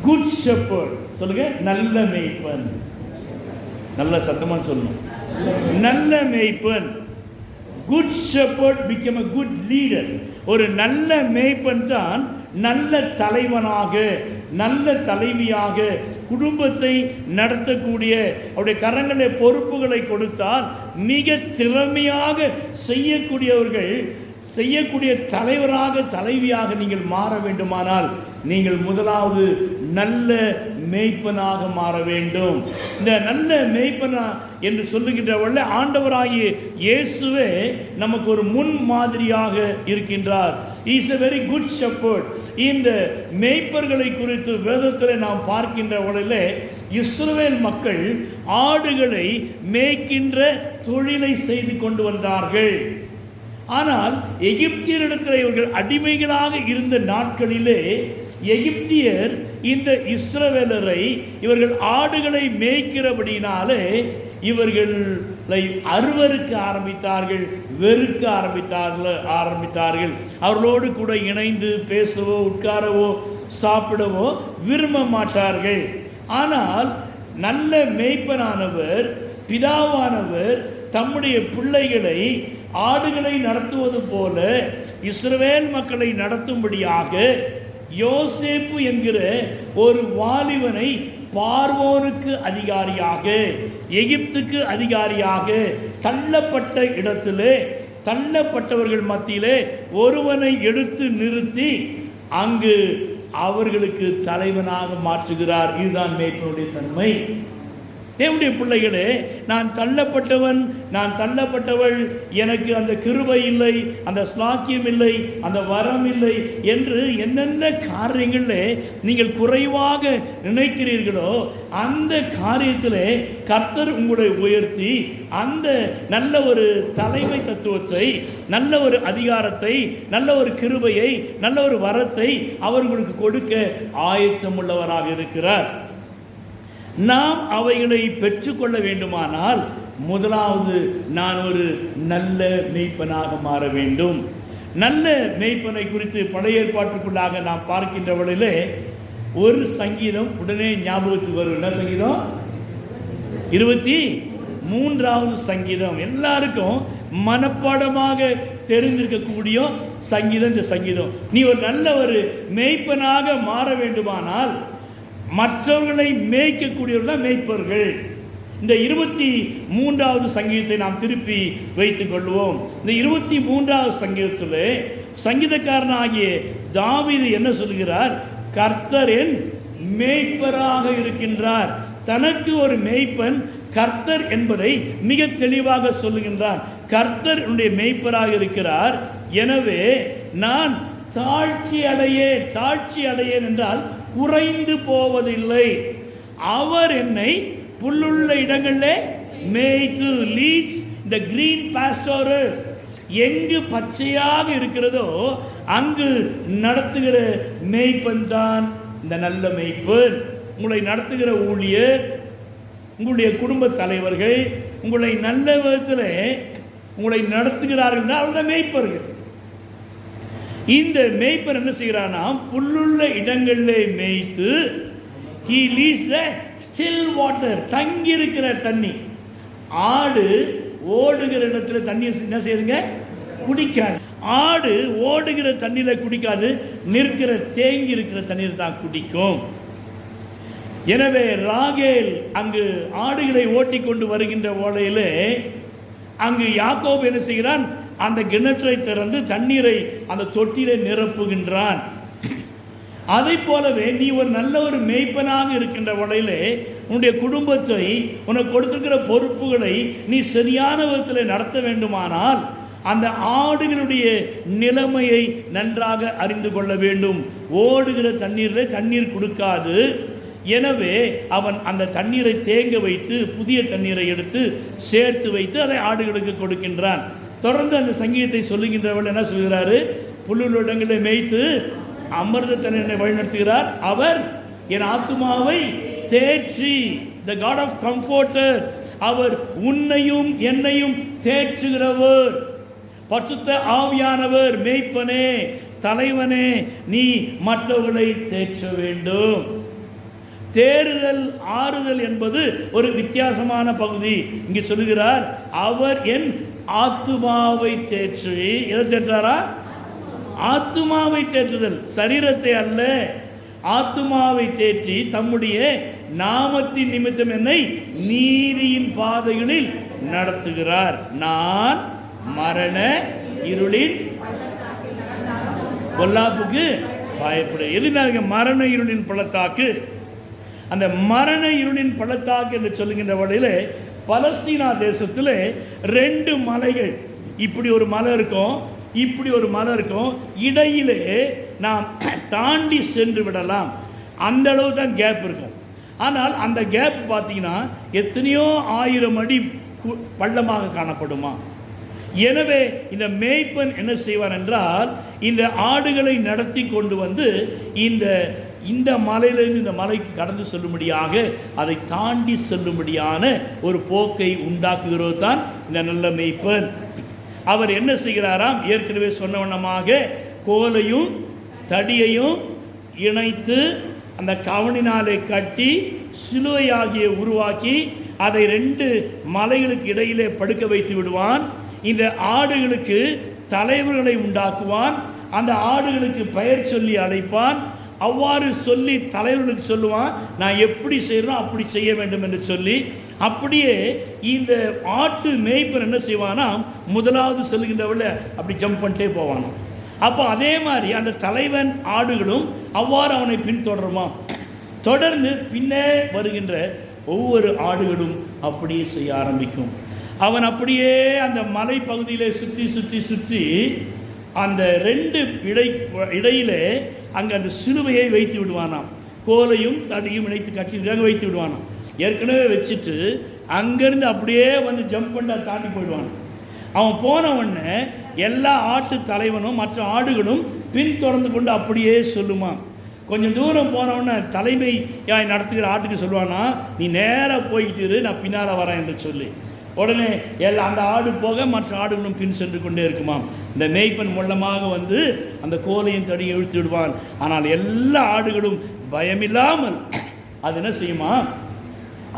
Good shepherd. சொல்லுங்க, நல்ல மேய்ப்பன். நல்ல சத்தமா சொல்லணும், நல்ல மேய்ப்பன். Good shepherd became a good leader. ஒரு நல்ல மேய்ப்பன் தான் நல்ல தலைவனாக, நல்ல தலைவியாக குடும்பத்தை நடத்தக்கூடிய, அவருடைய கரங்களில் பொறுப்புகளை கொடுத்தால் மிக திறமையாக செய்யக்கூடிய தலைவராக, தலைவியாக நீங்கள் மாற வேண்டுமானால் நீங்கள் முதலாவது நல்ல மேய்ப்பனாக மாற வேண்டும். இந்த நல்ல மேய்ப்பனா என்று சொல்லுகின்றவர்கள ஆண்டவராகிய இயேசுவே நமக்கு ஒரு முன் மாதிரியாக இருக்கின்றார். He is a very good shepherd. இந்த மேய்ப்பர்களை குறித்து வேதத்தில் நாம் பார்க்கின்றவர்களே, இஸ்ரவேல் மக்கள் ஆடுகளை மேய்க்கின்ற தொழிலை செய்து கொண்டு வந்தார்கள். ஆனால் எகிப்தியரிடத்தில் இவர்கள் அடிமைகளாக இருந்த நாட்களிலே எகிப்தியர் இந்த இஸ்ரவேலரை இவர்கள் ஆடுகளை மேய்க்கிறபடினாலே இவர்களை அருவருக்க ஆரம்பித்தார்கள், வெறுக்க ஆரம்பித்தார்கள். அவர்களோடு கூட இணைந்து பேசவோ, உட்காரவோ, சாப்பிடவோ விரும்ப மாட்டார்கள். ஆனால் நல்ல மேய்ப்பனானவர், பிதாவானவர் தம்முடைய பிள்ளைகளை ஆடுகளை நடத்துவது போல இஸ்ரவேல் மக்களை நடத்தும்படியாக யோசேப்பு என்கிற ஒரு வாலிபனை பார்வோனுக்கு அதிகாரியாக, எகிப்துக்கு அதிகாரியாக, தள்ளப்பட்ட இடத்திலே, தள்ளப்பட்டவர்கள் மத்தியிலே ஒருவனை எடுத்து நிறுத்தி அங்கு அவர்களுக்கு தலைவனாக மாற்றுகிறார். இதுதான் மேய்ப்பனுடைய தன்மை. தேவனுடைய பிள்ளைகளே, நான் தள்ளப்பட்டவன், நான் தள்ளப்பட்டவள், எனக்கு அந்த கிருபை இல்லை, அந்த ஸ்லாக்கியம் இல்லை, அந்த வரம் இல்லை என்று என்னென்ன காரியங்களிலே நீங்கள் குறைவாக நினைக்கிறீர்களோ அந்த காரியத்திலே கர்த்தர் உங்களை உயர்த்தி அந்த நல்ல ஒரு தலைமை தத்துவத்தை, நல்ல ஒரு அதிகாரத்தை, நல்ல ஒரு கிருபையை, நல்ல ஒரு வரத்தை அவர்களுக்கு கொடுக்க ஆயத்தம் உள்ளவராக இருக்கிறார். நாம் அவைகளை பெற்றுக்கொள்ள வேண்டுமானால் முதலாவது நான் ஒரு நல்ல மேய்ப்பனாக மாற வேண்டும். நல்ல மேய்ப்பனை குறித்து பழைய ஏற்பாட்டுக்குள்ளாக நாம் பார்க்கின்றவர்களிலே ஒரு சங்கீதம் உடனே ஞாபகத்துக்கு வரும். என்ன சங்கீதம்? 23வது சங்கீதம். எல்லாருக்கும் மனப்பாடமாக தெரிந்திருக்கக்கூடிய சங்கீதம் இந்த சங்கீதம். நீ ஒரு நல்ல ஒரு மேய்ப்பனாக மாற வேண்டுமானால் மற்றவர்களை மேய்க்கக்கூடியவர்கள் தான் மேய்ப்பர்கள். இந்த 23வது சங்கீதத்தை நாம் திருப்பி வைத்துக் கொள்வோம். இந்த 23வது சங்கீதத்தில் சங்கீதக்காரனாகிய தாவீது என்ன சொல்கிறார்? கர்த்தர் என் மேய்ப்பராக இருக்கின்றார். தனக்கு ஒரு மேய்ப்பன் கர்த்தர் என்பதை மிக தெளிவாக சொல்லுகின்றார். கர்த்தர் என்னுடைய மேய்ப்பராக இருக்கிறார், எனவே நான் தாழ்ச்சி அடையேன் என்றால் குறைந்து போவதில்லை. அவர் என்னை புல்லுள்ள இடங்களிலே மேய்த்து, லீட்ஸ் தி கிரீன் பாஸ்டோரஸ், எங்கு பச்சையாக இருக்கிறதோ அங்கு நடத்துகிற மேய்ப்பன் தான் இந்த நல்ல மேய்ப்பன். உங்களை நடத்துகிற ஊழியர், உங்களுடைய குடும்ப தலைவர்கள் உங்களை நல்ல விதத்தில் உங்களை நடத்துகிறார்கள் தான் அவங்க மேய்ப்பர்கள். இந்த மேய்ப்பர் என்ன செய்கிறானா, புல்லுள்ள இடங்களிலே மேய்த்து, he leads the still water, தங்கி இருக்கிற தண்ணி. ஆடு ஓடுகிற இடத்துல தண்ணி என்ன செய்யுதுங்க? குடிக்காது. ஆடு ஓடுகிற தண்ணீரை குடிக்காது, நிற்கிற தேங்கி இருக்கிற தண்ணீர் தான் குடிக்கும். எனவே ராகேல் அங்கு ஆடுகளை ஓட்டி கொண்டு வருகின்ற வேளையிலே அங்கு யாக்கோபு என்ன செய்கிறான்? அந்த கிணற்றை திறந்து தண்ணீரை அந்த தொட்டியிலே நிரப்புகின்றான். அதை போலவே நீ ஒரு நல்ல ஒரு மேய்ப்பனாக இருக்கின்ற வேளையிலே உன்னுடைய குடும்பத்தை, உனக்கு கொடுத்திருக்கிற பொறுப்புகளை நீ சரியான விதத்தில் நடத்த வேண்டுமானால் அந்த ஆடுகளுடைய நிலைமையை நன்றாக அறிந்து கொள்ள வேண்டும். ஓடுகிற தண்ணீரில் தண்ணீர் கொடுக்காது. எனவே அவன் அந்த தண்ணீரை தேங்க வைத்து புதிய தண்ணீரை எடுத்து சேர்த்து வைத்து அதை ஆடுகளுக்கு கொடுக்கின்றான். தொடர்ந்து அந்த சங்கீதத்தை சொல்லுகின்றவள் என்ன சொல்கிறாரு? புல்லுள்ள இடங்களை மேய்த்து அமிர்த தண்ணீரை வழிநடத்துகிறார். அவர் என் ஆத்துமாவை தேற்றி, the God of comforter, அவர் உன்னையும் என்னையும் தேற்றுகிறவர். பரிசுத்த ஆவியானவர் மேய்ப்பனே, தலைவனே, நீ மற்றவர்களை தேற்ற வேண்டும். தேறுதல் ஆறுதல் என்பது ஒரு வித்தியாசமான பகுதி. இங்கே சொல்லுகிறார், அவர் என் ஆத்துமாவை தேற்றி. எதை தேற்றாரா? ஆத்துமாவை தேற்றுதல், சரீரத்தை அல்ல, ஆத்துமாவை தேற்றி தம்முடைய நாமத்தின் நிமித்தம் என்னை நீதியின் பாதைகளில் நடத்துகிறார். நான் மரண இருளின் பொல்லாப்புக்கு பயப்பட. எதுனாங்க மரண இருளின் பள்ளத்தாக்கு? அந்த மரண இருளின் பள்ளத்தாக்கு என்று சொல்லுகின்ற வழியில் பலஸ்தீனா தேசத்தில் 2 மலைகள், இப்படி ஒரு மலை இருக்கும், இப்படி ஒரு மலை இருக்கும், இடையிலே நாம் தாண்டி சென்று விடலாம், அந்த அளவு தான் கேப் இருக்கும். ஆனால் அந்த கேப் பார்த்தீங்கன்னா எத்தனையோ 1000 அடி பள்ளமாக காணப்படுமா. எனவே இந்த மேய்ப்பன் என்ன செய்வார் என்றால், இந்த ஆடுகளை நடத்தி கொண்டு வந்து இந்த மலையிலிருந்து இந்த மலைக்கு கடந்து செல்லும்படியாக, அதை தாண்டி செல்லும்படியான ஒரு போக்கை உண்டாக்குகிறது தான் இந்த நல்ல மேய்ப்பன். அவர் என்ன செய்கிறாராம்? ஏற்கனவே சொன்ன வண்ணமாக கோலையும் தடியையும் இணைத்து அந்த கவனினாலே கட்டி சிலுவையாகிய உருவாக்கி அதை 2 மலைகளுக்கு இடையிலே படுக்க வைத்து விடுவான். இந்த ஆடுகளுக்கு தலைவர்களை உண்டாக்குவான். அந்த ஆடுகளுக்கு பெயர் சொல்லி அழைப்பான். அவ்வாறு சொல்லி தலைவர்களுக்கு சொல்லுவான், நான் எப்படி செய்கிறோம் அப்படி செய்ய வேண்டும் என்று சொல்லி. அப்படியே இந்த ஆட்டு மேய்ப்பர் என்ன செய்வானா, முதலாவது செல்கின்றவள அப்படி ஜம்ப் பண்ணிட்டே போவானோ. அப்போ அதே மாதிரி அந்த தலைவன் ஆடுகளும் அவ்வாறு அவனை பின்தொடருமா. தொடர்ந்து பின்னே வருகின்ற ஒவ்வொரு ஆடுகளும் அப்படியே செய்ய ஆரம்பிக்கும். அவன் அப்படியே அந்த மலை பகுதியிலே சுற்றி சுற்றி சுற்றி அந்த 2 இடையிலே அங்கே அந்த சிலுவையை வைத்து விடுவானாம். கோலையும் தடியும் இணைத்து கட்டி வைத்து விடுவானாம். ஏற்கனவே வச்சுட்டு அங்கேருந்து அப்படியே வந்து ஜம்ப் பண்ணி தாண்டி போயிடுவான். அவன் போன உடனே எல்லா ஆட்டு தலைவனும் மற்ற ஆடுகளும் பின்தொடர்ந்து கொண்டு அப்படியே சொல்லுமா. கொஞ்சம் தூரம் போனவுடனே தலைமை நடத்துகிற ஆட்டுக்கு சொல்லுவானா, நீ நேராக போய்கிட்டு இரு, நான் பின்னால் வரேன் என்று சொல்லி. உடனே அந்த ஆடு போக மற்ற ஆடுகளும் பின் சென்று கொண்டே இருக்குமாம். இந்த மேய்ப்பன் மூலமாக வந்து அந்த கோலையும் தடியை இழுத்து விடுவான். ஆனால் எல்லா ஆடுகளும் பயமில்லாமல் அது என்ன செய்யுமா,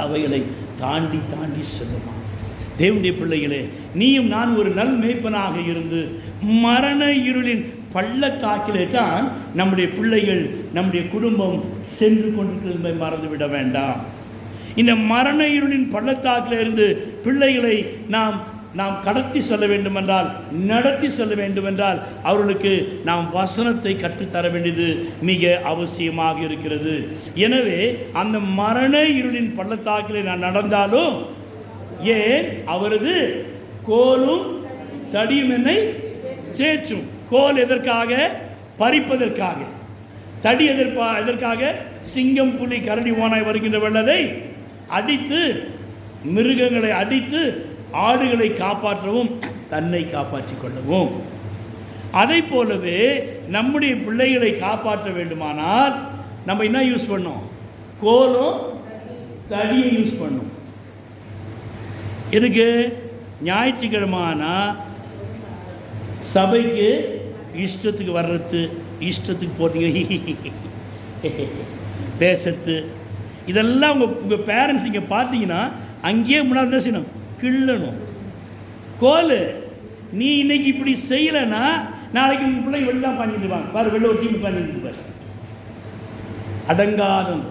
அவைகளை தாண்டி தாண்டி செல்லுமா. தேவனுடைய பிள்ளைகளே, நீயும் நான் ஒரு நல் மேய்ப்பனாக இருந்து மரண இருளின் பள்ளத்தாக்கிலே தான் நம்முடைய பிள்ளைகள், நம்முடைய குடும்பம் சென்று கொண்டிருக்கிறதை மறந்துவிட வேண்டாம். இந்த மரண இருளின் பள்ளத்தாக்கில் இருந்து பிள்ளைகளை நாம் கடத்தி செல்ல வேண்டுமென்றால், நடத்தி செல்ல வேண்டுமென்றால் அவர்களுக்கு நாம் வசனத்தை கற்றுத்தர வேண்டியது மிக அவசியமாக இருக்கிறது. எனவே அந்த மரண இருளின் பள்ளத்தாக்கிலே நான் நடந்தாலும் ஏன் அவரது கோலும் தடியும் என்னை சேற்றும். கோல் எதற்காக? பறிப்பதற்காக. தடி எதற்காக? சிங்கம் புலி கரடி ஓனாய் வருகின்ற வெள்ளதை அடித்து, மிருகங்களை அடித்து ஆடுகளை காப்பாற்றவும் தன்னை காப்பாற்றிக் கொள்ளவும். அதை போலவே நம்முடைய பிள்ளைகளை காப்பாற்ற வேண்டுமானால் நம்ம என்ன யூஸ் பண்ணோம்? கோலும் தடியை யூஸ் பண்ணோம். இதுக்கு ஞாயிற்றுக்கிழமானா சபைக்கு இஷ்டத்துக்கு வர்றது, இஷ்டத்துக்கு போட்டீங்க பேசுறது, இதெல்லாம் உங்கள் பேரண்ட்ஸ் இங்கே பார்த்தீங்கன்னா அங்கேயே முன்னாடி தான் செய்யணும், கிள்ளணும். கோல் நீ இன்னைக்கு இப்படி செய்யலைன்னா நாளைக்கு உங்கள் பிள்ளை வெளில பாஞ்சிட்டு வாங்க பாரு, வெளில ஒரு டீம் பாஞ்சிட்டு பாரு. அடங்காதும்.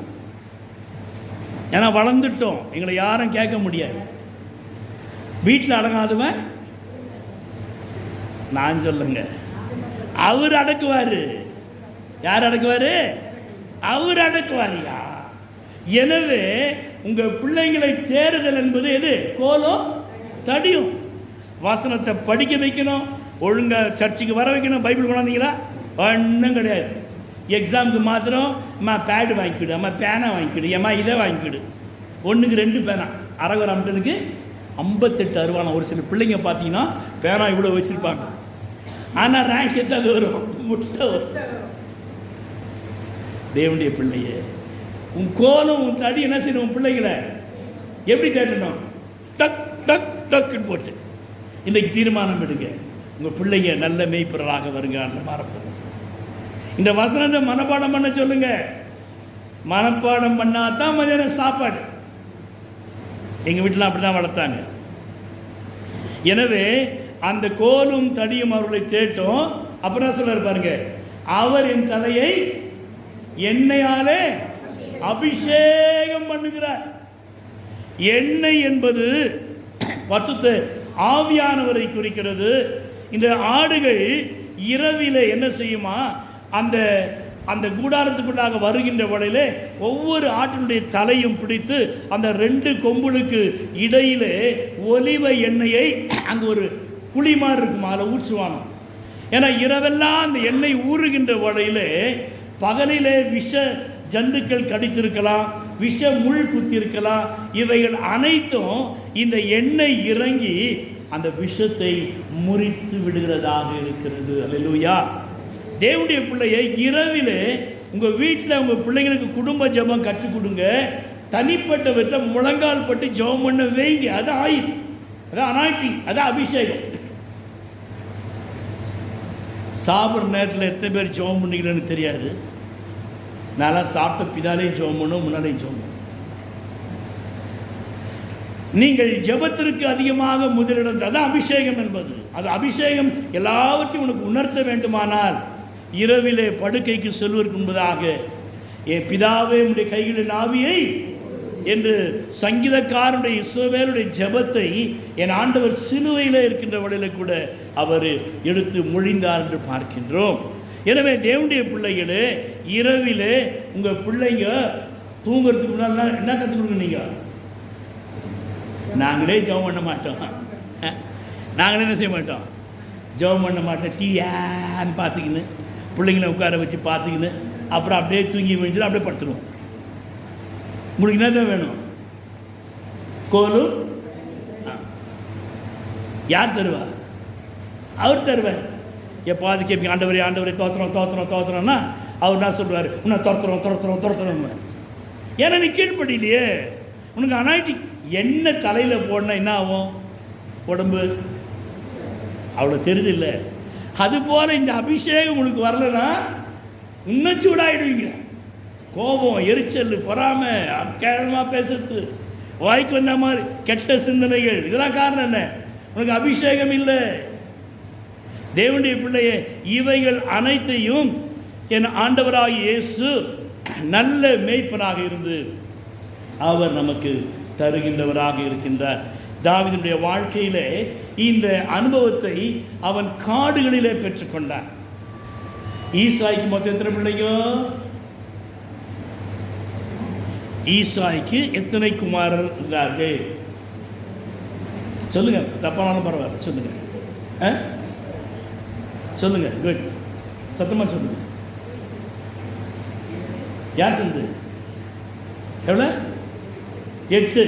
ஏன்னா வளர்ந்துட்டோம், எங்களை யாரும் கேட்க முடியாது. வீட்டில் அடங்காதவன் நான் சொல்லுங்க, அவர் அடக்குவார். யார் அடக்குவார்? அவர் அடக்குவாரியா. எனவே உங்கள் பிள்ளைங்களை தேறுதல் என்பது எது? கோலும் தடியும். வசனத்தை படிக்க வைக்கணும், ஒழுங்காக சர்ச்சுக்கு வர வைக்கணும். பைபிள் கொண்டாந்தீங்களா? ஒன்றும் கிடையாது. எக்ஸாமுக்கு மாத்திரம் அம்மா பேடு வாங்கிக்கிடு, அம்மா பேனா வாங்கிக்கிடு, ஏம்மா இதை வாங்கிக்கிடு. 1க்கு 2 பேனா, அரகுர அம்டனுக்கு 58 அருவானா. ஒரு சில பிள்ளைங்க பார்த்தீங்கன்னா பேனா இவ்வளோ வச்சுருப்பாங்க, ஆனால் ரேங்க் எட்டாவது வரும், முட்டை வரும். தேவனுடைய பிள்ளையே, உன் கோலம் உன் தடி என்ன செய்யணும்? உன் பிள்ளைகளை எப்படி கேட்டணும்? டக் டக் டக்குன்னு போட்டு இன்றைக்கு தீர்மானம் எடுங்க, உங்கள் பிள்ளைங்க நல்ல மேய்ப்பொருளாக வருங்க. அந்த மாறப்போம். இந்த வசனத்தை மனப்பாடம் பண்ண சொல்லுங்க. மனப்பாடம் பண்ணாதான் மதியானம் சாப்பாடு. எங்கள் வீட்டில் அப்படி தான் வளர்த்தாங்க. எனவே அந்த கோலும் தடியும் அவர்களை தேட்டும். அப்புறம் சொல்றாரு பாருங்க, அவர் என் தலையை எண்ணெயாலே அபிஷேகம் பண்ணுகிறார். எண்ணெய் என்பது பரிசுத்த ஆவியானவரை குறிக்கிறது. இந்த ஆடுகள் இரவிலே என்ன செய்யுமா, அந்த அந்த கூடாரத்துக்குள்ளாக வருகின்ற வழியிலே ஒவ்வொரு ஆட்டினுடைய தலையும் பிடித்து அந்த 2 கொம்புகளுக்கு இடையிலே ஒலிவ எண்ணெயை அங்கே ஒரு குழி மாதிரி இருக்குமா, அதில் ஊற்றுவாங்க. ஏன்னா இரவெல்லாம் அந்த எண்ணெய் ஊறுகின்ற வழியிலே பகலிலே விஷ ஜந்துக்கள் கடித்திருக்கலாம், விஷ முள் குத்திருக்கலாம். இவைகள் அனைத்தும் இந்த எண்ணெய் இறங்கி அந்த விஷத்தை முறித்து விடுகிறதாக இருக்கிறது. அல்லேலூயா. தேவனுடைய பிள்ளையை இரவிலே உங்கள் வீட்டில் உங்கள் பிள்ளைங்களுக்கு குடும்ப ஜெபம் கற்றுக் கொடுங்க. தனிப்பட்ட விதத்தில் முழங்கால் பட்டு ஜெபம் பண்ண வைங்க. அது ஆயில், அது அனாயிட்டிங், அது அபிஷேகம். சாப்பிட்ற நேரத்தில் எத்தனை பேர் ஜெபம் பண்ணிக்கலன்னு தெரியாது. நல்லா சாப்பிட்ட பின்னாலேயும் ஜெபம் பண்ணும், முன்னாலேயும் ஜெபம் பண்ணும். நீங்கள் ஜெபத்திற்கு அதிகமாக முதலிடம், அதான் அபிஷேகம் என்பது. அது அபிஷேகம் எல்லாவற்றையும் உனக்கு உணர்த்த வேண்டுமானால் இரவிலே படுக்கைக்கு செல்வதற்கு முன்பதாக என் பிதாவே உடைய கைகளின் ஆவியை என்று சங்கீதக்காரனுடைய இஸ்ரவேலுடைய ஜெபத்தை என் ஆண்டவர் சிலுவையில் இருக்கின்ற வழியில கூட அவர் எடுத்து மொழிந்தார் என்று பார்க்கின்றோம். எனவே தேவனுடைய பிள்ளைகளே, இரவிலே உங்கள் பிள்ளைங்க தூங்குறதுக்கு முன்னால் என்ன கற்றுக் கொடுங்க? நீங்கள் நாங்களே ஜெபம் பண்ண மாட்டோம், நாங்களே என்ன செய்ய மாட்டோம், ஜெபம் பண்ண மாட்டோம். டீயான்னு பார்த்துக்கின்னு பிள்ளைங்களை உட்கார வச்சு பார்த்துக்கின்னு அப்புறம் அப்படியே தூங்கி விழுந்துட்டு அப்படியே படுத்துருவோம். உங்களுக்கு என்ன தான் வேணும்? கோலும் யார் தருவா? அவர் தருவார். எப்போ அது கேட்பீங்க, ஆண்டவரே ஆண்டவரே தோத்துறோம் தோத்துறோம் தோத்துறோம்னா அவர் என்ன சொல்கிறார்? இன்னும் துரத்துறோம் துரத்துறோம் துரத்துறோம். ஏன்னா நீ கீழ்படியிலையே. உனக்கு அனாயிட்டி என்ன தலையில் போடனா என்ன ஆகும்? உடம்பு அவ்வளோ தெரியுது இல்லை? அதுபோல் இந்த அபிஷேகம் உனக்கு வரலன்னா இன்னும் சூடாயிடுவீங்க. கோபம், எரிச்சல், பொறாமை, கேவலமாக பேசுறது, வாய்க்கு வந்த மாதிரி கெட்ட சிந்தனைகள், இதெல்லாம் காரணம் என்ன? உனக்கு அபிஷேகம் இல்லை. தேவனுடைய பிள்ளையே, இவைகள் அனைத்தையும் என் ஆண்டவராகிய இயேசு நல்ல மேய்ப்பனாக இருந்து அவர் நமக்கு தருகின்றவராக இருக்கின்றார். தாவீதுடைய வாழ்க்கையிலே இந்த அனுபவத்தை அவன் காடுகளிலே பெற்றுக்கொண்டான். ஈசாய்க்கு மொத்தம் எத்தனை பிள்ளைங்க? ஈசாய்க்கு எத்தனை குமாரர் இருந்தார்கள்? சொல்லுங்க, தப்பானாலும் பரவாயில்ல, சொல்லுங்க. சொல்லுங்க, குட், சத்தமாக சொல்லுங்க. யார் சொல்லுது? எவ்வளோ? 8.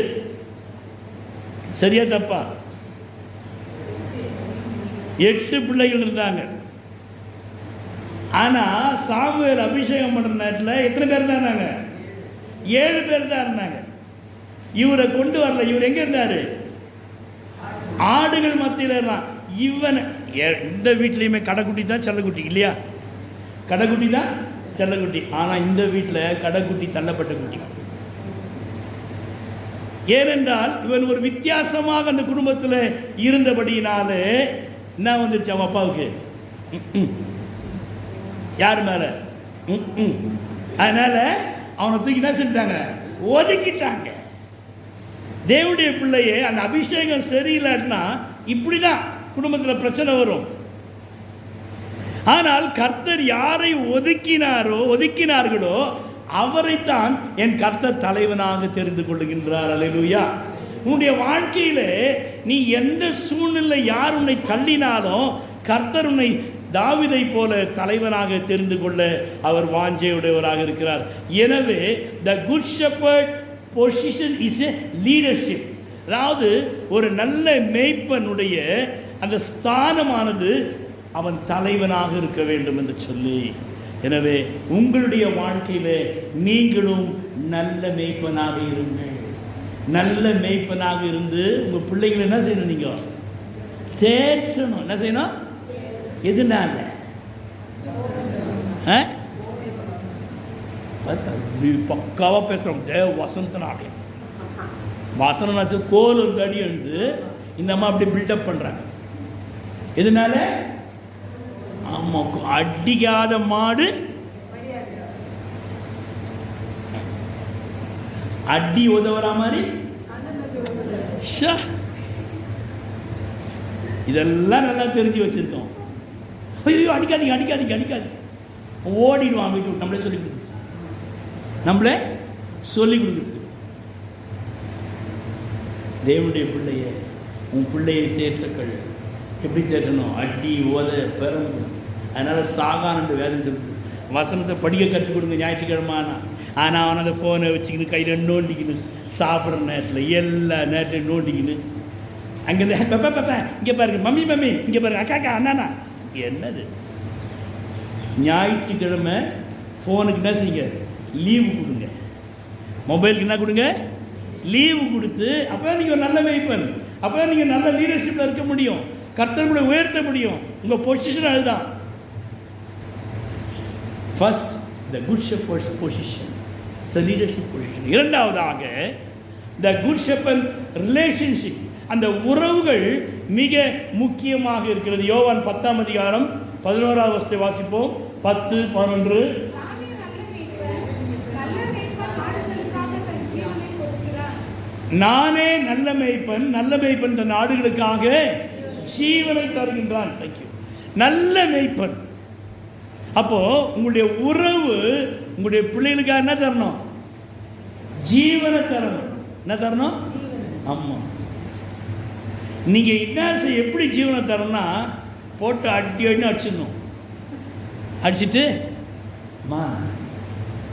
சரியா தப்பா? 8 பிள்ளைகள் இருந்தாங்க. ஆனால் சாமுவேல் அபிஷேகம் பண்ணுற நேரத்தில் எத்தனை பேர் தான் இருந்தாங்க? 7 பேர் தான் இருந்தாங்க. இவரை கொண்டு வரல. இவர் எங்கே இருந்தார்? ஆடுகள் மத்தியில் இருந்தான். இவன் இந்த வீட்லேயுமே கடைக்குட்டி தான் செல்லக்குட்டி இல்லையா? கடைக்குட்டி தான் செல்லக்குட்டி. ஆனால் இந்த வீட்டில் கடைக்குட்டி தள்ளப்பட்ட குட்டி. ஏனென்றால் இவன் ஒரு வித்தியாசமாக அந்த குடும்பத்தில் இருந்தபடியினாலே என்ன வந்துருச்சு அவன் அப்பாவுக்கு? யார் மேலே? அதனால அவனை தூக்கி என்ன செஞ்சாங்க? ஒதுக்கிட்டாங்க. தேவனுடைய பிள்ளையே, அந்த அபிஷேகம் சரியில்லைன்னா இப்படிதான் குடும்பத்தில் பிரச்சனை வரும். ஆனால் கர்த்தர் யாரை ஒதுக்கினார்களோ அவரைத்தான் என் கர்த்தர் தலைவனாக தெரிந்து கொள்ளுகின்றார். அல்லேலூயா. உன்னுடைய வாழ்க்கையிலே நீ எந்த சூழ்நிலை யார் உன்னை தள்ளினாலும் கர்த்தர் உன்னை தாவீதை போல தலைவனாக தெரிந்து கொள்ள அவர் வாஞ்சையுடையவராக இருக்கிறார். எனவே the good shepherd position is a leadership. அதாவது ஒரு நல்ல மேய்ப்பனுடைய அந்த ஸ்தானமானது அவன் தலைவனாக இருக்க வேண்டும் என்று சொல்லி, எனவே உங்களுடைய வாழ்க்கையிலே நீங்களும் நல்ல மேய்ப்பனாக இருங்கள். நல்ல மேய்ப்பனாக இருந்து உங்கள் பிள்ளைகளை என்ன செய்யணும்? நீங்கள் தேற்றணும். என்ன செய்யணும்? எதுனால? பக்காவாக பேசுகிறோம். தேவ வசந்தனாலே வசனாச்சு கோல் ஒரு அடி எழுந்து இந்த அம்மா அப்படி பில்டப் பண்ணுறாங்க. எதனால? ஆமாம், அடிக்காத மாடு அடி உதவுற மாதிரி. இதெல்லாம் நல்லா தெரிஞ்சு வச்சிருக்கோம். ஐயோ அடிக்காதீங்க அடிக்காதீங்க அடிக்காதீங்க, ஓடிடுவான் வீட்டு விட்டு. நம்மளே சொல்லி கொடுக்குறது, நம்மளே சொல்லி கொடுக்குறது. தேவனுடைய பிள்ளைய, உன் பிள்ளையை தேர்த்தக்கள் எப்படி தேர்க்கணும்? அடி ஓத பெறணும். அதனால் சாகான்னு வேதம் சொல்லுது. வசனத்தை படிக்க கற்றுக் கொடுங்க ஞாயிற்றுக்கிழமை. ஆனால் அவன் அந்த ஃபோனை வச்சுக்கின்னு கையில் நோண்டிக்கின்னு சாப்பிட்ற நேரத்தில் எல்லா நேரத்தையும் நோண்டிக்கின்னு அங்கேருந்து பெப்பா பெப்பா இங்கே பாருங்க, மம்மி மம்மி இங்கே பாருங்க, அக்கா அக்கா அண்ணாண்ணா. என்னது? ஞாயிற்றுக்கிழமை ஃபோனுக்கு என்ன செய்யுங்க? லீவு கொடுங்க. மொபைலுக்கு என்ன கொடுங்க? லீவு கொடுத்து அப்போ நீங்கள் ஒரு நல்ல மேய்ப்பன், அப்போ நீங்கள் நல்ல லீடர்ஷிப்பில் இருக்க முடியும், கர்த்தர்களை உயர்த்த முடியும். உங்கள் பொசிஷன் அதுதான். First the good shepherd's position, leadership position. இரண்டாவதாக த குட் ஷெப்பர்ட் ரிலேஷன்ஷிப், அந்த உறவுகள் மிக முக்கியமாக இருக்கிறது. யோவான் 10ஆம் அதிகாரம் 11ஆவது வசனத்தை வாசிப்போம். 10, 11. நானே நல்ல மேய்ப்பன், நல்ல மேய்ப்பன் தன் ஆடுகளுக்காக ஜீவனை தருகின்றான். நல்ல மேய்ப்பன். அப்போ உங்களுடைய உறவு உங்களுடைய பிள்ளைகளுக்காக என்ன தரணும்? ஜீவனை தரணும். என்ன தரணும்? ஆமா. நீங்க என்ன செய்ய, எப்படி ஜீவனை தரணும்னா போட்டு அடி அடின்னு அடிச்சிடணும். அடிச்சுட்டு அம்மா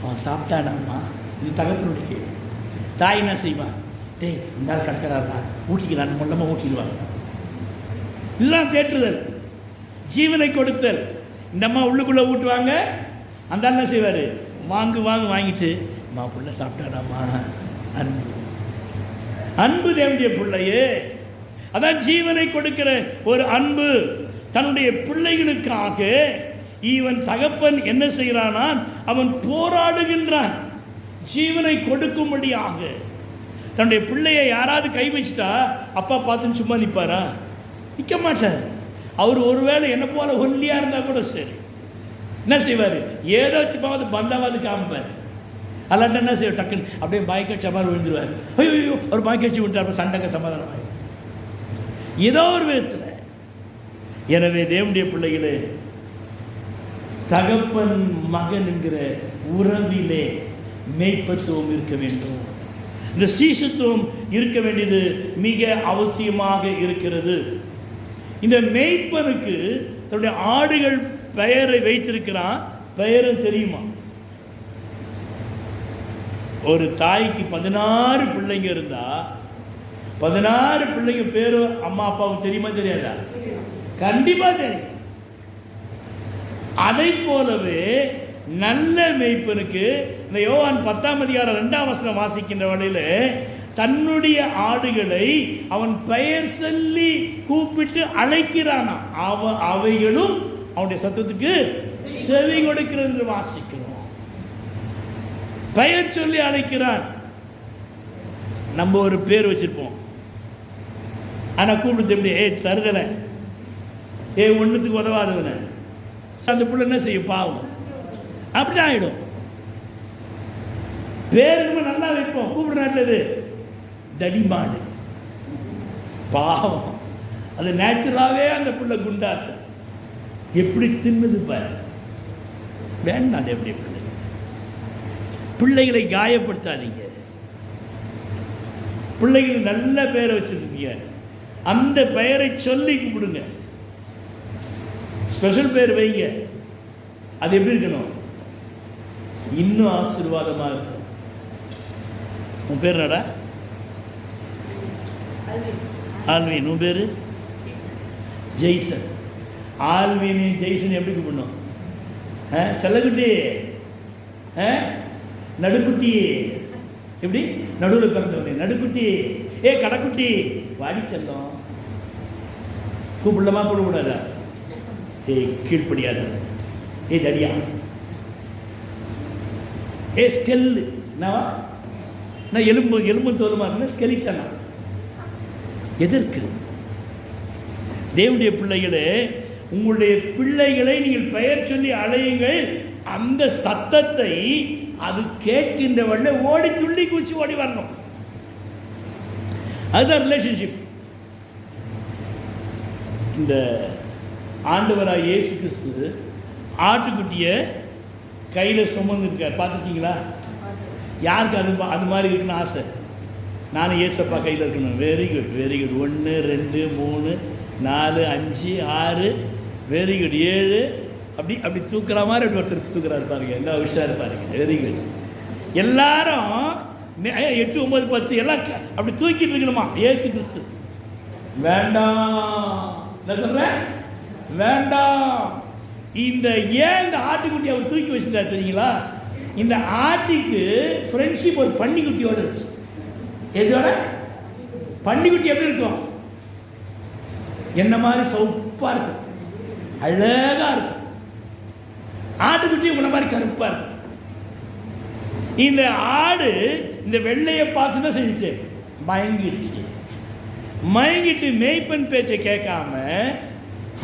அவன் சாப்பிட்டானாம்மா, இது தகப்பனுடைய கேள்வி. தாய் என்ன செய்வான்? டேய் இந்த ஆள் கிடக்கிறாரா, ஊட்டிக்கிறான், மொல்லமாக ஊட்டிடுவாங்க. இதுதான் தேற்றுதல், ஜீவனை கொடுத்தல். இந்த அம்மா உள்ளுக்குள்ளே ஊட்டுவாங்க, அந்த என்ன செய்வார்? வாங்கிட்டு அம்மா பிள்ளை சாப்பிட்டாடாம்மா. அன்பு, அன்பு தேவனுடைய பிள்ளையே. அதான் ஜீவனை கொடுக்கிற ஒரு அன்பு. தன்னுடைய பிள்ளைகளுக்காக இவன் தகப்பன் என்ன செய்கிறானா? அவன் போராடுகின்றான் ஜீவனை கொடுக்கும்படியாக. தன்னுடைய பிள்ளையை யாராவது கை வச்சுட்டா அப்பா பார்த்துன்னு சும்மா நிற்பாரா? நிற்க மாட்டார். அவர் ஒருவேளை என்ன போல ஒல்லியாக இருந்தால் கூட சரி, என்ன செய்வார்? ஏதோ சும்மாவது பந்தாவது காமிப்பார். அல்லாட்ட என்ன செய்வார்? டக்குன்னு அப்படியே பாய்க்கட்சி மாதிரி விழுந்துருவார். ஐயோ அவர் பாய்க்கட்சி விட்டார், சண்டைங்க சமாதானம் ஏதோ ஒரு விதத்தில். எனவே தேவனுடைய பிள்ளைகளே, தகப்பன் மகன் என்கிற உறவிலே மேய்ப்பத்துவம் இருக்க வேண்டும். இந்த சீசத்துவம் இருக்க வேண்டியது மிக அவசியமாக இருக்கிறது. இந்த மேய்ப்பனுக்கு தன்னுடைய ஆடுகள் பெயரை வைத்திருக்கிறான். பெயரும் தெரியுமா? ஒரு தாய்க்கு 16 பிள்ளைங்க இருந்தா 16 பிள்ளைங்க பேரும் அம்மா அப்பாவுக்கு தெரியுமா தெரியாதா? கண்டிப்பா தெரியும். அதை போலவே நல்ல மேய்ப்பனுக்கு இந்த யோவான் 10ஆம் அதிகாரம் 2ஆம் வசனம் வாசிக்கின்ற வழியில தன்னுடைய ஆடுகளை அவன் பெயர் சொல்லி கூப்பிட்டு அழைக்கிறானா. அவைகளும் அவனுடைய சத்தத்துக்கு செவி கொடுக்கிறது என்று வாசிக்கிறோம். பெயர் சொல்லி அழைக்கிறான். நம்ம ஒரு பேர் வச்சிருப்போம், ஆனா கூப்பிட்டு எப்படி? தருதல, ஒண்ணுத்துக்கு உதவாதவன. அந்த பிள்ளை என்ன செய்யும்? பாவம். அப்படிதான் ஆயிடும். பேருக்கு நல்லா வைப்போம், கூப்பிடுற நல்லது தடிமாடு, பாவம். அது நேச்சுரலாவே அந்த பிள்ளை குண்டாது. எப்படி தின்னுது பாரு. வேண்டாம். எப்படி பிள்ளைகளை காயப்படுத்தாதீங்க. பிள்ளைகள் நல்ல பெயரை வச்சிருக்கீங்க, அந்த பெயரை சொல்லி கூப்பிடுங்க. ஸ்பெஷல் பேர் வைங்க. அது எப்படி இருக்கணும்? இன்னும் ஆசீர்வாதமாக இருக்கும். உன் பேர் என்னடா? ஆல்வின். உன் பேரு ஜெய்சன். ஆல்வின் ஜெய்சன் எப்படி கூப்பிடணும்? செல்லக்குட்டி, நடுக்குட்டி, எப்படி? நடுவில் பிறந்தவனே நடுக்குட்டி, கடைக்குட்டி, வாடி செல்லம். கூப்பிடலாமா? கூப்பிடக்கூடாதா? கீழ்ப்படியாத, தடியா. ஸ்கெல்லு நான் எலும்பு தோலுமா இருக்குன்னா ஸ்கெலிட்டனா. எதற்கு? தேவனுடைய பிள்ளைகளே, உங்களுடைய பிள்ளைகளை நீங்கள் பெயர் சொல்லி அழையுங்கள். அந்த சத்தத்தை அது கேட்கின்ற வழியில ஓடி துள்ளி குச்சி ஓடி வரணும். அதுதான் ரிலேஷன்ஷிப். இந்த ஆண்டவராக இயேசு கிறிஸ்து ஆட்டுக்குட்டியை கையில் சுமந்துருக்கார், பார்த்துருக்கீங்களா? யாருக்கு அது மாதிரி இருக்குன்னு ஆசை? நானும் ஏசப்பா கையில் இருக்கணும். Very good, very good. 1 2 3 4 5 6 very good 7 அப்படி தூக்குற மாதிரி அப்படி ஒருத்தர் தூக்குறாரு பாருங்க. எல்லா விஷயம் இருப்பாருங்க. Very good. எல்லாரும் 8 9 10 எல்லாம் அப்படி தூக்கிட்டு இருக்கணுமா? ஏசு கிறிஸ்து வேண்டாம். என்ன சொல்றேன்? வேண்டாம். இந்த ஆட்டுக்குட்டி அவர் தூக்கி வச்சிருக்காரு தெரியுங்களா? இந்த ஆட்டுக்கு ஃப்ரெண்ட்ஷிப் ஒரு பன்னிக்குட்டியோட இருந்துச்சு. எதோட? பன்னிக்குட்டி எப்படி இருக்கும்? என்ன மாதிரி சவுப்பா இருக்கும், அழகா இருக்கும். ஆட்டுக்குட்டி உங்களை மாதிரி கருப்பா இருக்கும். இந்த ஆடு இந்த வெள்ளையை பார்த்து தான் செஞ்சுச்சு, மயங்கிடுச்சு. மயங்கிட்டு மேய்ப்பன் பேச்சை கேட்காம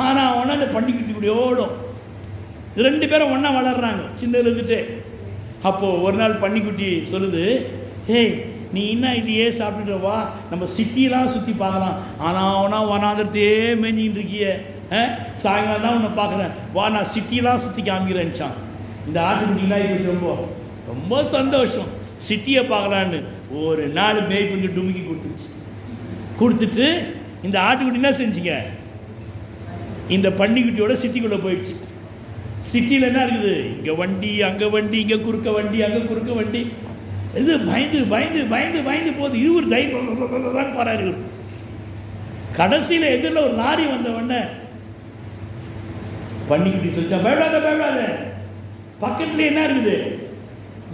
ஆனால் ஒன்றா அந்த பன்னிக்குட்டி இப்படி ஓடும். 2 பேரும் ஒன்றா வளர்றாங்க சின்னதுல இருந்துட்டு. அப்போது ஒரு நாள் பன்னிக்குட்டி சொல்லுது, ஏய் நீ இன்னும் இதையே சாப்பிட்டுட்டு வா, நம்ம சிட்டிலாம் சுற்றி பார்க்கலாம். ஆனால் வனாந்திரத்தையே மேஞ்சிக்கிட்டு இருக்கிய, சாயங்காலம் தான் உன்னை பார்க்குறேன், வா நான் சிட்டிலாம் சுற்றி காமிக்கிறேன்ச்சான். இந்த ஆட்டுக்குட்டிலாம் இப்படி ரொம்ப சந்தோஷம், சிட்டியை பார்க்கலான்னு ஒரு நாள் மேய்ப்பனுக்கு டுமிக்கி கொடுத்துட்டு இந்த ஆட்டுக்குட்டி என்ன செஞ்சுங்க, இந்த பன்னிக்குட்டியோட சிட்டிக்குள்ளே போயிடுச்சு. சிட்டியில் என்ன இருக்குது? இங்கே வண்டி, அங்கே வண்டி, இங்கே குறுக்க வண்டி, அங்கே குறுக்க வண்டி. இது பயந்து போகுது. இது ஒரு தைரியம் போறாரு. கடைசியில் எதிரில் ஒரு லாரி வந்த உடனே பன்னிக்குட்டி சொல்லிச்சா, பயப்படாத, பக்கத்துல என்ன இருக்குது?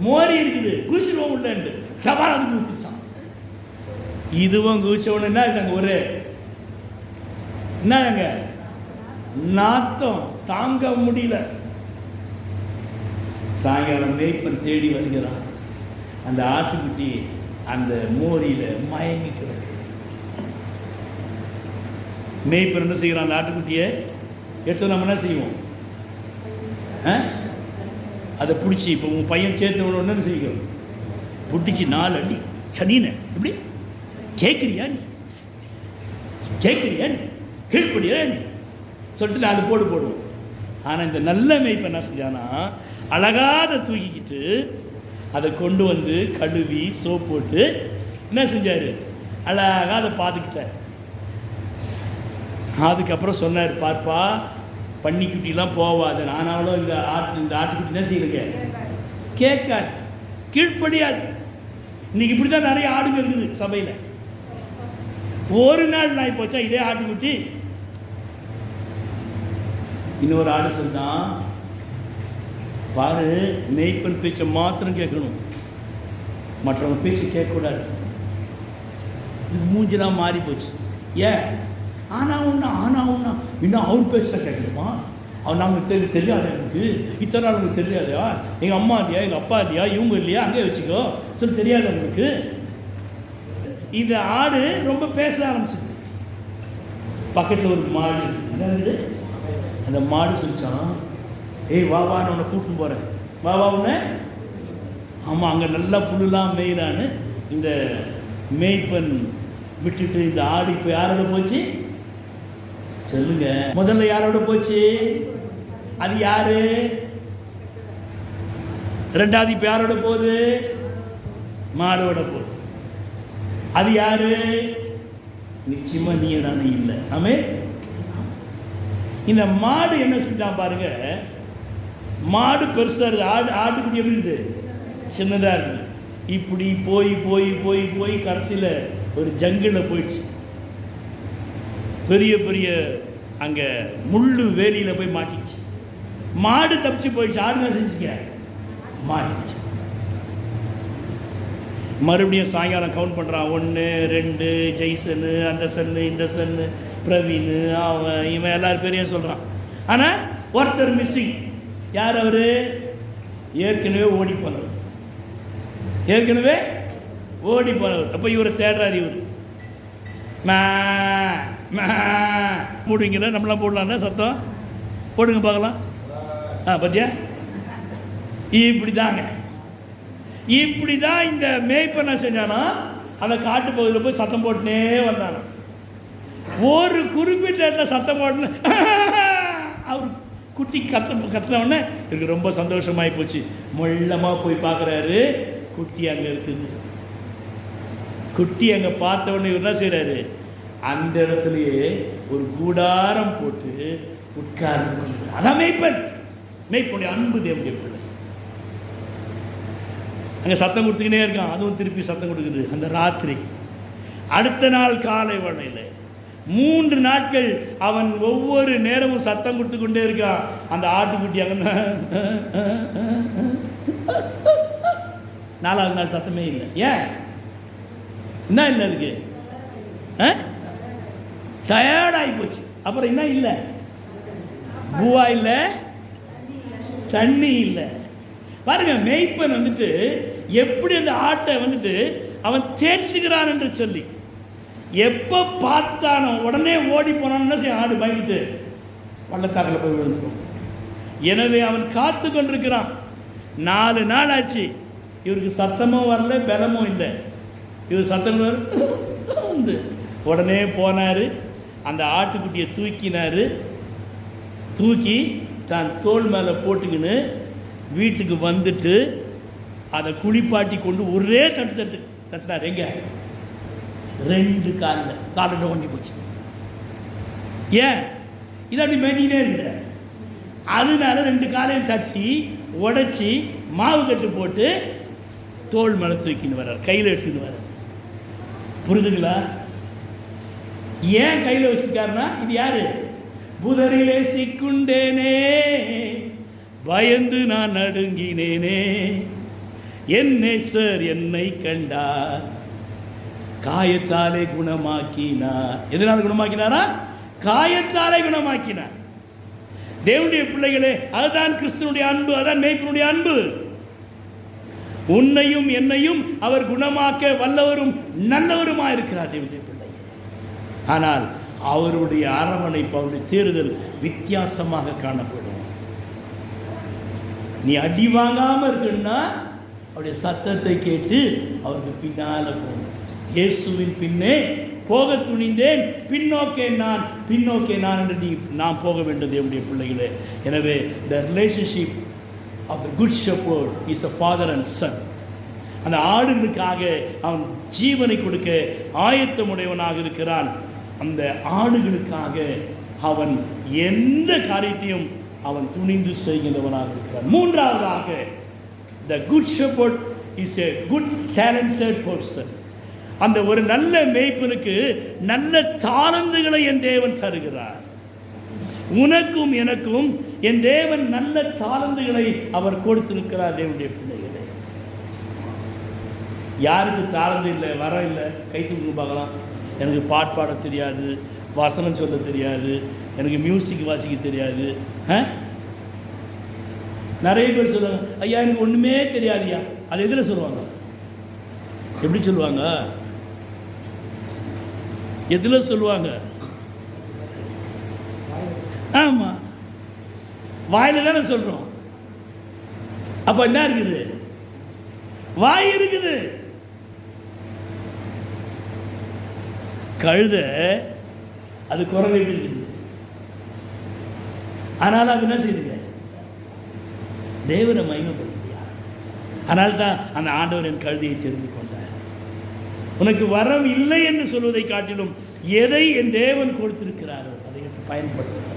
மோரி இருக்குது, குதிச்சிருவோம் உள்ளேன்ட்டு டபால் குதிச்சான். இதுவும் குதிச்ச உடனே என்ன இருக்காங்க, ஒரு என்னங்க நாத்தம் தாங்க முடியல. சாயங்காலம் மேய்ப்பன் தேடி வருகிறான். அந்த ஆட்டுக்குட்டி அந்த மோரியில மயங்கி கிடக்கு. மேய்ப்பன் என்ன செய்கிறான்? அந்த ஆட்டுக்குட்டியை எடுத்து நம்ம என்ன செய்வோம்? அதை பிடிச்சி, இப்போ உன் பையன் சேர்த்து விடணும்னு செய்யும், பிடிச்சி 4 அடி சனீன எப்படி கேட்குறியா நீ கீழ்படியா நீ சொல்லிட்டு 4 போடுவோம். ஆனால் இந்த நல்ல மேய்ப்பன் என்ன செஞ்சானா, அழகாத தூக்கிக்கிட்டு அதை கொண்டு வந்து கழுவி சோப் போட்டு என்ன செஞ்சார், அழகாக அதை பார்த்துக்கிட்டார். அதுக்கப்புறம் சொன்னார், பார்ப்பா பன்னிக்குட்டிலாம் போவாது, ஆனாலும் இந்த ஆட்டுக்குட்டி என்ன செய்யுங்க, கேட்காது, கீழ்ப்படியாது. இன்னைக்கு இப்படி தான் நிறைய ஆடுங்க இருக்குது சபையில். ஒரு நாள் நாய் போச்சா இதே ஆட்டுக்குட்டி இன்னொரு ஆடு சொல்லிதான், பாரு மேய்ப்பன் பேச்சை மாத்திரம் கேட்கணும், மற்றவங்க பேச்சு கேட்கக்கூடாது. இது மூஞ்சிலாம் மாறி போச்சு. ஏன்? ஆனா ஒன்றா இன்னும் அவர் பேச்ச கேட்கணுமா? அவன் நாங்கள் தெரியாது, எனக்கு இத்தனை நாள் உங்களுக்கு தெரியாதா? எங்கள் அம்மா இல்லையா, எங்கள் அப்பா இல்லையா, இவங்க இல்லையா, அங்கே வச்சுக்கோ சொல்லி தெரியாது உங்களுக்கு. இந்த ஆடு ரொம்ப பேச ஆரம்பிச்சது. பக்கத்தில் ஒரு மாடு என்னது, அந்த மாடு சொல்லிச்சான், ஏய் வா நான் உன்னை கூட்டின்னு போகிறேன், வா உன்னை. ஆமாம், அங்கே நல்லா புல்லுலாம் மேயிலான்னு இந்த மேய்ப்பன் விட்டுட்டு இந்த ஆடு இப்போ யாரோட போச்சு சொல்லுங்க? முதல்ல யாரோட போச்சு? அது யாரு? ரெண்டாவது இப்போ யாரோட போகுது? மாடோட போகுது. அது யாரு? நிச்சயமா நீ நானே இல்லை. ஆமே. இந்த மாடு என்ன செஞ்சான் பாருங்க, மாடு பெருசா இருக்கு, ஆட்டுக்குட்டி எப்படி இருக்குது, சின்னதா இருக்கு. இப்படி போய் போய் போய் போய் கடைசியில் ஒரு ஜங்கிளில் போயிடுச்சு. பெரிய பெரிய அங்கே முள்ளு வேலியில் போய் மாட்டிச்சு. மாடு தப்பிச்சு போயிடுச்சு, ஆடுங்க செஞ்சுக்க மாட்டிச்சு. மறுபடியும் சாயங்காலம் கவுண்ட் பண்ணுறான், 1 2 ஜெய்சனு, அந்த சன்னு, இந்த சன்னு, பிரவீன், அவன் இவன் எல்லாரும் பேரையும் சொல்கிறான். ஆனால் ஒருத்தர் மிஸ்ஸிங். யார் அவர்? ஏற்கனவே ஓடி போனவர். ஏற்கனவே ஓடி போனவர். அப்போ இவரை தேடுறாரு. இவர் மூடுவீங்களா? நம்மளாம் போடலாம்ல சத்தம் போடுங்க பார்க்கலாம். பத்தியா இப்படி தாங்க, இப்படி தான் இந்த மேய்ப்பனை செஞ்சானா அந்த காட்டு பகுதியில் போய் சத்தம் போட்டுனே வந்தானா. ஒரு குறிப்பிட்ட இடத்துல சத்தம் போட்டுன்னு அவர் குட்டி கத்தினவுடனே இவருக்கு ரொம்ப சந்தோஷமாகி போச்சு. மொல்லமாக போய் பார்க்குறாரு, குட்டி அங்கே இருக்குது. குட்டி அங்கே பார்த்த உடனே இவர் என்ன செய்கிறாரு, அந்த இடத்துலையே ஒரு கூடாரம் போட்டு உட்கார்ந்து கொண்டு. அதான் மேய்ப்பன், மேய்ப்பனுடைய அன்பு தேவனுடைய பிள்ளை. அங்கே சத்தம் கொடுத்துக்கினே இருக்கான், அதுவும் திருப்பி சத்தம் கொடுக்குது. அந்த ராத்திரி அடுத்த நாள் காலை வேளையில் 3 நாட்கள் அவன் ஒவ்வொரு நேரமும் சத்தம் கொடுத்து கொண்டே இருக்கான். அந்த ஆட்டுக்குட்டி அங்கே 4வது நாள் சத்தமே இல்லை. ஏன் என்ன இல்லை, அதுக்கு டயர்டாகி போச்சு. அப்புறம் என்ன இல்லை, பூவா இல்லை, தண்ணி இல்லை. பாருங்க, மேய்ப்பன் வந்துட்டு எப்படி அந்த ஆட்டை வந்துட்டு அவன் தேய்ச்சுக்கிறான் என்று சொல்லி எப்போ பார்த்தானோ உடனே ஓடி போனான்னு செய்ய, ஆடு பயந்துட்டு பள்ளத்தாக்கில் போய் விழுந்துடும். எனவே அவன் காத்து கொண்டிருக்கிறான். 4 நாள் ஆச்சு, இவருக்கு சத்தமும் வரல, பலமும் இல்லை. இவர் சத்தம் வந்து உடனே போனார், அந்த ஆட்டுக்குட்டியை தூக்கினார். தூக்கி தான் தோல் மேலே போட்டுக்கின்னு வீட்டுக்கு வந்துட்டு அதை குளிப்பாட்டி கொண்டு ஒரே தட்டினார். எங்க 2 காலில் கொஞ்சம் போச்சு. ஏன் இது அப்படி மெதினே இருக்கிற, அதனால 2 காலையும் தட்டி உடைச்சி மாவு கட்டு போட்டு தோல் மேலே தூக்கின்னு வர்றார், கையில் எடுத்துன்னு வர்றார். புரிதுங்களா? ஏன் கையில் வச்சிருக்காருன்னா, இது யாரு, புதரிலே சிக்குண்டேனே, பயந்து நான் நடுங்கினேனே, என் நேசர் என்னை கண்டார், காயத்தாலே குணமாக்கினார். எதனால குணமாக்கினாரா? காயத்தாலே குணமாக்கினார். தேவனுடைய பிள்ளைகளே, அதுதான் கிறிஸ்துவனுடைய அன்பு, அதுதான் மேய்ப்பனுடைய அன்பு. உன்னையும் என்னையும் அவர் குணமாக்க வல்லவரும் நல்லவருமாக இருக்கிறார் தேவனுடைய பிள்ளை. ஆனால் அவருடைய அரவணைப்பு, அவருடைய தேறுதல் வித்தியாசமாக காணப்படும். நீ அடி வாங்காமல் இருக்குன்னா அவருடைய சத்தத்தை கேட்டு அவருக்கு பின்னால போகணும். இயேசுவின் பின்னே போக துணிந்தேன், பின்னோக்கே நான் என்று நாம் போக வேண்டும் தேவனுடைய பிள்ளைகளே. எனவே the relationship of the good shepherd is a father and son. அந்த ஆடுகளுக்காக அவன் ஜீவனை கொடுக்க ஆயத்தமுடையவனாக இருக்கிறான். அந்த ஆடுகளுக்காக அவன் எந்த காரியத்தையும் அவன் துணிந்து செய்கின்றவனாக இருக்கிறான். 3வதாக, the good shepherd is a good talented person. அந்த ஒரு நல்ல மேய்ப்பனுக்கு நல்ல தாளந்துகளை என் தேவன் தருகிறார். உனக்கும் எனக்கும் என் தேவன் நல்ல தாளந்துகளை அவர் கொடுத்திருக்கிறார். தேவனுடைய பிள்ளைகளே, யாருக்கு தாளந்து இல்லை, வர இல்லை, கை தூக்கி பார்க்கலாம். எனக்கு பாட்டு பாட தெரியாது, வசனம் சொல்ல தெரியாது, எனக்கு மியூசிக் வாசிக்க தெரியாது. நிறைய பேர் சொல்லுவாங்க, ஐயா எனக்கு ஒன்றுமே தெரியாதுயா. அது எதில் சொல்லுவாங்க? எப்படி சொல்லுவாங்க? எதில் சொல்லுவாங்க? ஆமாம், வாயில தானே சொல்கிறோம். அப்போ என்ன இருக்குது? வாய் இருக்குது. கழுத அது குரலை இருக்குது, ஆனால் அது என்ன செய்யுதுங்க? தேவனை மகிமைப்படுத்தியா. அதனால தான் அந்த ஆண்டவர் என் கழுதையை தெரிந்து கொண்டார். உனக்கு வரம் இல்லை என்று சொல்வதை காட்டிலும் எதை என் தேவன் கொடுத்திருக்கிறாரோ அதை பயன்படுத்துகிறார்.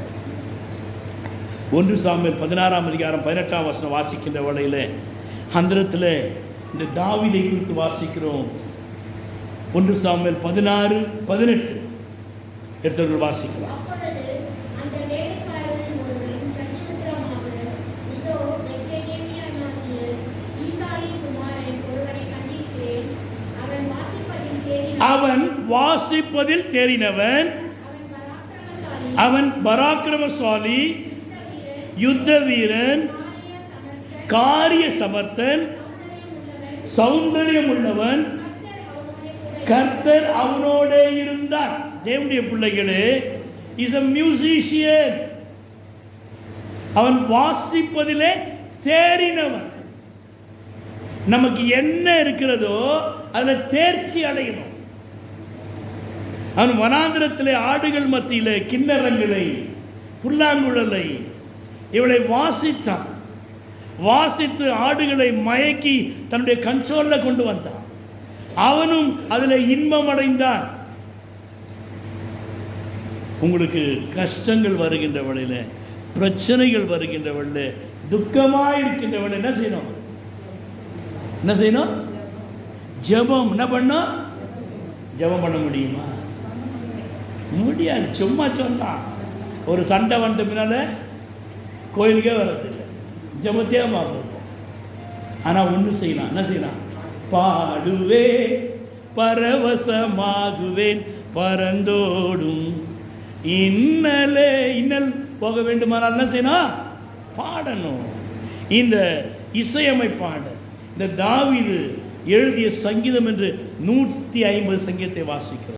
1 சாமுவேல் 16ஆம் அதிகாரம் 18ஆம் வசனம் வாசிக்கின்ற வேளையில் அந்தரத்தில் இந்த தாவீதை குறித்து வாசிக்கிறோம். 1 சாமுவேல் 16:18 எடுத்தவர்கள் வாசிக்கலாம். அவன் வாசிப்பதில் தேறினவன், அவன் பராக்கிரமசாலி, யுத்த வீரன், காரிய சமர்த்தன், சௌந்தரியம் உள்ளவன், கர்த்தர் அவனோட இருந்தார். தேவனுடைய பிள்ளைகளே, இஸ் a musician. அவன் வாசிப்பதிலே தேறினவன். நமக்கு என்ன இருக்கிறதோ அதில் தேர்ச்சி அடையணும். அவன் வனாந்திரத்திலே ஆடுகள் மத்தியிலே கிண்ணறங்களை, புல்லாங்குழலை இவளை வாசித்தான். வாசித்து ஆடுகளை மயக்கி தன்னுடைய கண்ட்ரோல்ல கொண்டு வந்தான். அவனும் அதில் இன்பம் அடைந்தான். உங்களுக்கு கஷ்டங்கள் வருகின்ற வேளையில, பிரச்சனைகள் வருகின்ற வேளையில, துக்கமாக இருக்கின்ற வேளையில என்ன செய்யணும்? என்ன செய்யணும்? ஜெபம். என்ன பண்ணணும்? ஜெபம் பண்ண முடியுமா? முடியாது. சும்மா சொன்னா ஒரு சண்டை வந்த பின்னால கோயிலுக்கே வர்றதில்லை, ஜெபத்தையே பார்ப்போம். ஆனால் ஒன்று செய்யலாம். என்ன செய்யலாம்? பாடுவே பரவசமாகுவேன் பரந்தோடும் இன்னலே. இன்னல் போக வேண்டுமானால் என்ன செய்யணும்? பாடணும். இந்த இசையமைப்பாளர், இந்த தாவீது எழுதிய சங்கீதம் என்று 150 சங்கீதத்தை வாசிக்கிறோம்.